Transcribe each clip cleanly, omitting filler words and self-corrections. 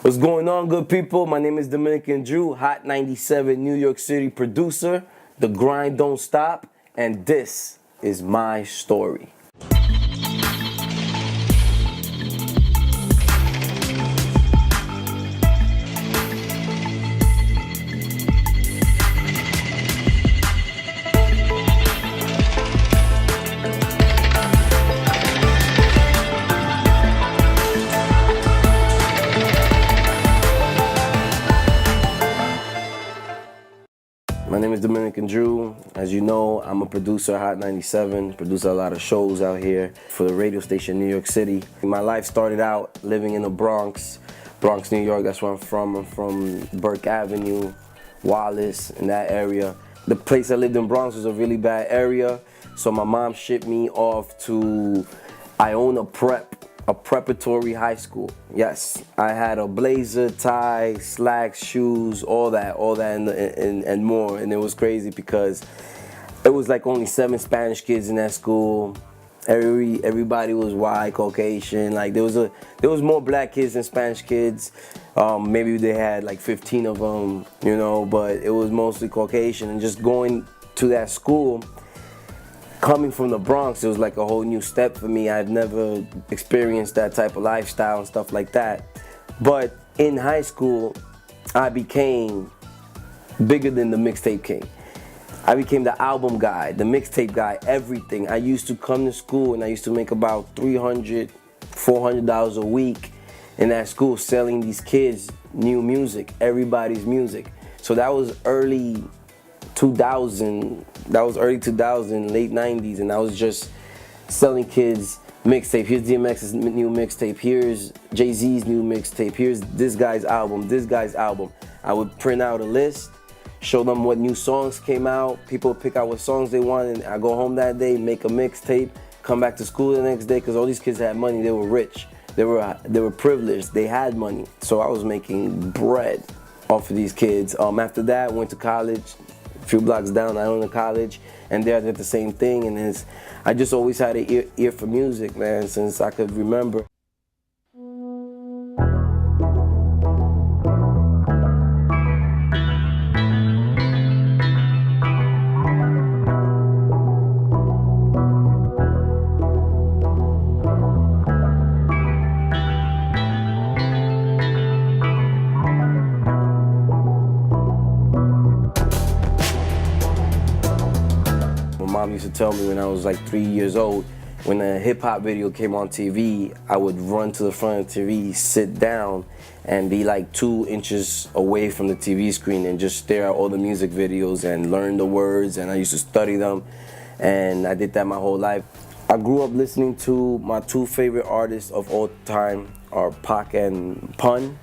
What's going on, good people? My name is Dominican Drew, Hot 97 New York City producer. The grind don't stop, and this is my story. My name is Dominican Drew. As you know, I'm a producer at Hot 97, produce a lot of shows out here for the radio station in New York City. My life started out living in the Bronx, New York. That's where I'm from. I'm from Burke Avenue, Wallace, in that area. The place I lived in Bronx was a really bad area, so my mom shipped me off to Iona a preparatory high school. Yes, I had a blazer, tie, slacks, shoes, all that and more. And it was crazy because it was like only 7 Spanish kids in that school. Everybody was white, Caucasian. Like there was more black kids than Spanish kids. Maybe they had like 15 of them, you know, but it was mostly Caucasian. And just going to that school, coming from the Bronx, it was like a whole new step for me. I'd never experienced that type of lifestyle and stuff like that. But in high school, I became bigger than the mixtape king. I became the album guy, the mixtape guy, everything. I used to come to school and I used to make about $300, $400 a week in that school selling these kids new music, everybody's music. So that was early 2000, late 90s, and I was just selling kids mixtape. Here's DMX's new mixtape, here's Jay-Z's new mixtape, here's this guy's album. I would print out a list, show them what new songs came out, people pick out what songs they wanted, and I go home that day, make a mixtape, come back to school the next day, because all these kids had money, they were rich, they were privileged, they had money. So I was making bread off of these kids. After that, went to college. A few blocks down, I owned a college, and there I did the same thing. And I just always had an ear for music, man, since I could remember. My mom used to tell me when I was like 3 years old, when a hip hop video came on TV, I would run to the front of the TV, sit down, and be like 2 inches away from the TV screen and just stare at all the music videos and learn the words, and I used to study them, and I did that my whole life. I grew up listening to my 2 favorite artists of all time are Pac and Pun.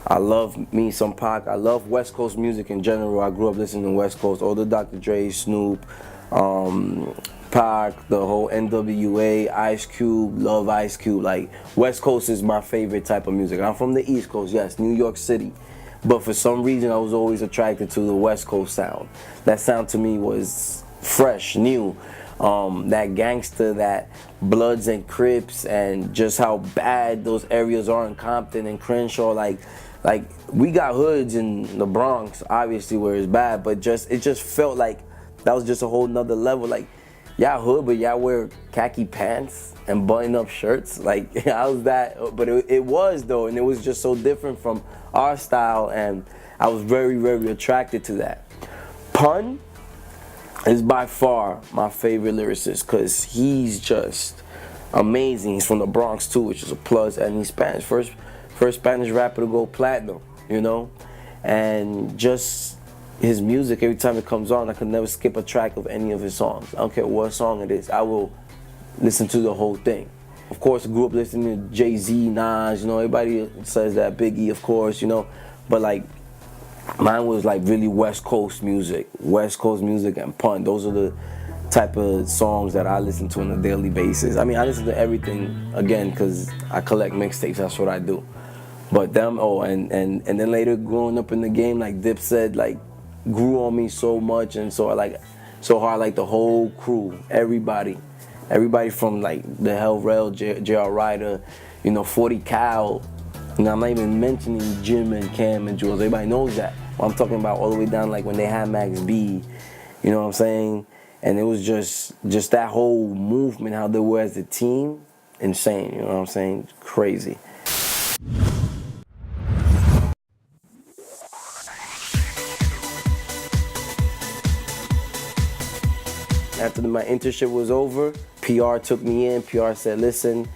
I love me some Pac. I love West Coast music in general. I grew up listening to West Coast, all the Dr. Dre, Snoop, Pac, the whole NWA, Ice Cube, love Ice Cube. Like, West Coast is my favorite type of music. I'm from the East Coast, yes, New York City. But for some reason, I was always attracted to the West Coast sound. That sound to me was fresh, new. That gangster, that Bloods and Crips, and just how bad those areas are in Compton and Crenshaw. Like we got hoods in the Bronx, obviously, where it's bad, but it just felt like that was just a whole nother level. Like, y'all hood, but y'all wear khaki pants and button-up shirts. Like, how's that? But it was, though, and it was just so different from our style, and I was very, very attracted to that. Pun is by far my favorite lyricist, because he's just amazing. He's from the Bronx, too, which is a plus, and he's Spanish. First Spanish rapper to go platinum, you know? And just his music, every time it comes on, I could never skip a track of any of his songs. I don't care what song it is, I will listen to the whole thing. Of course, I grew up listening to Jay-Z, Nas, you know, everybody says that, Biggie, of course, you know, but like, mine was like really West Coast music and Pun. Those are the type of songs that I listen to on a daily basis. I mean, I listen to everything, again, because I collect mixtapes, that's what I do. But them, and then later growing up in the game, like Dip said, like, grew on me so much, and so hard, like the whole crew, everybody from like the Hell Rail, J.R. Ryder, you know, 40 Cal, You know, I'm not even mentioning Jim and Cam and Jules. Everybody knows that. I'm talking about all the way down like when they had Max B. You know what I'm saying? And it was just that whole movement, how they were as a team, insane. You know what I'm saying? Crazy. After my internship was over, PR took me in. PR said, listen,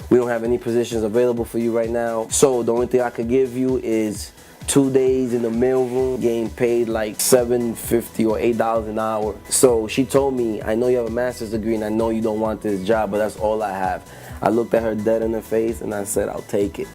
we don't have any positions available for you right now. So the only thing I could give you is 2 days in the mailroom, getting paid like $7.50 or $8 an hour. So she told me, I know you have a master's degree and I know you don't want this job, but that's all I have. I looked at her dead in the face and I said, I'll take it.